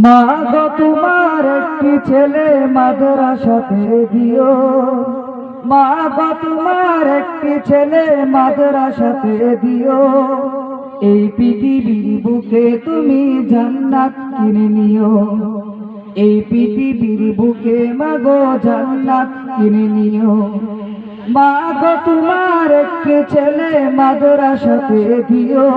মা গো তোমার একটি ছেলে মাদ্রাসাতে দিও, মা গো তোমার একটি ছেলে মাদ্রাসাতে দিও। এই পৃথিবীর বুকে তুমি জান্নাত কিনে নিও, এই পৃথিবীর বুকে মা গো জান্নাত কিনে নিও। মা গো তোমার একটি ছেলে মাদ্রাসাতে দিও,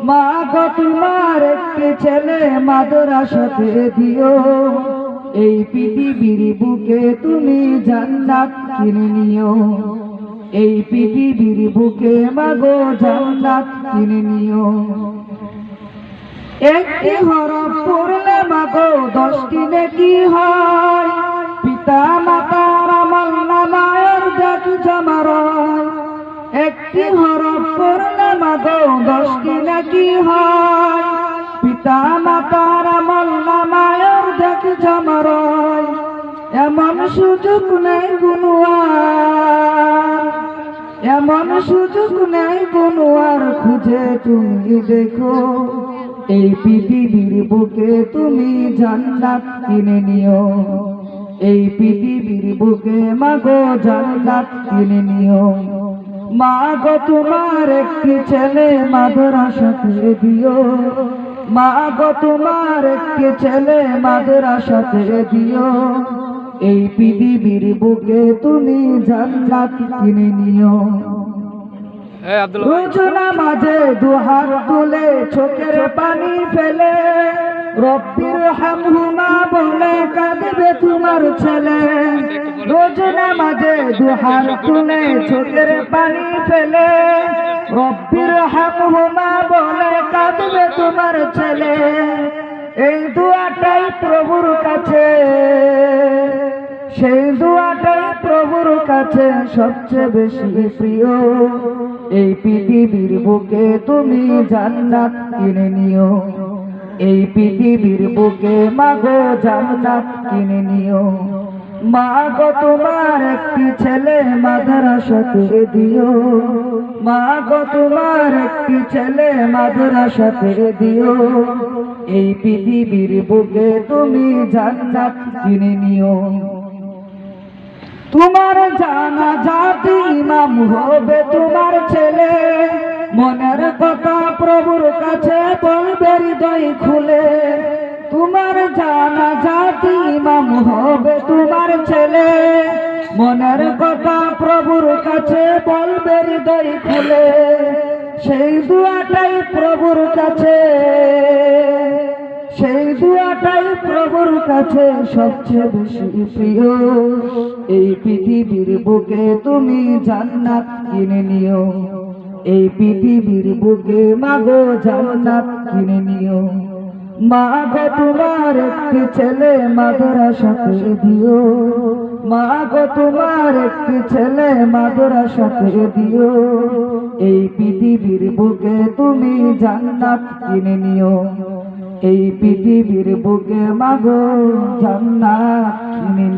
মা গো তোমার একটি ছেলে মাদ্রাসাতে দিও। এই পৃথিবীর বুকে তুমি জান্নাত কিনে নিও, এই পৃথিবীর বুকে মা গো জান্নাত কিনে নিও। একটি হরফ পড়লে মা গো 10টি নেকি হয়, পিতা মাতার আমল নামায় অর্ধেক জমা রয়। একটি হরফ পড়লে মা গো 10টি নেকি হয়, পিতা মাতার আমল নামায় অর্ধেক জমা রয়। এমন সুযোগ নেই গুনওয়ার, এমন সুযোগ নেই গুনওয়ার, খুঁজে তুমি দেখো। এই পৃথিবীর বুকে তুমি জান্নাত কিনে নিও, এই পৃথিবীর বুকে মা গো জান্নাত কিনে নিও। মা গো তোমার একটি ছেলে মাদ্রাসাতে দিও, মা গো তোমার একটি ছেলে মাদ্রাসাতে দিও। এই পৃথিবীর বুকে তুমি জান্নাত কিনে নিও। রোজ নামাজে দুহাত তুলে চোখের পানি ফেলে, রব্বির হামহুমা বলে কাঁদবে তোমার ছেলে। রোজ নামাজে দুহাত তুলে চোখের পানি ফেলে, রব্বির হামহুমা বলে কাঁদবে তোমার ছেলে। এই দোয়াটাই প্রভুর কাছে, সেই দোয়াটাই প্রভুর কাছে সবচেয়ে বেশি প্রিয়। এই পৃথিবীর বুকে তুমি জান্নাত কিনে নিও, এই পৃথিবীর বুকে মা গো জান্নাত কিনে নিও। মা গো তোমার একটি ছেলে মাদ্রাসাতে দিও, মা গো তোমার একটি ছেলে মাদ্রাসাতে দিও। এই পৃথিবীর বুকে তুমি জান্নাত কিনে নিও। তোমার জানাজাতে ইমাম হবে তোমার ছেলে, মনের কথা প্রভুর কাছে বলবে হৃদয় খুলে। তোমার জানাজাতে ইমাম হবে তোমার ছেলে, মনের কথা প্রভুর কাছে বলবে হৃদয় খুলে। সেই দোয়াটাই প্রভুর কাছে, সেই দোয়াটাই প্রভুর কাছে সবচেয়ে বেশি প্রিয়। এই পৃথিবীর বুকে তুমি জান্নাত কিনে নিও, এই পৃথিবীর বুকে মা গো জান্নাত কিনে নিও। মা গো তোমার একটি ছেলে মাদ্রাসাতে দিও, মা গো তোমার একটি ছেলে মাদ্রাসাতে দিও। এই পৃথিবীর বুকে তুমি জান্নাত কিনে নিও, এই পৃথিবীর বুকে মা গো জান্নাত কিনে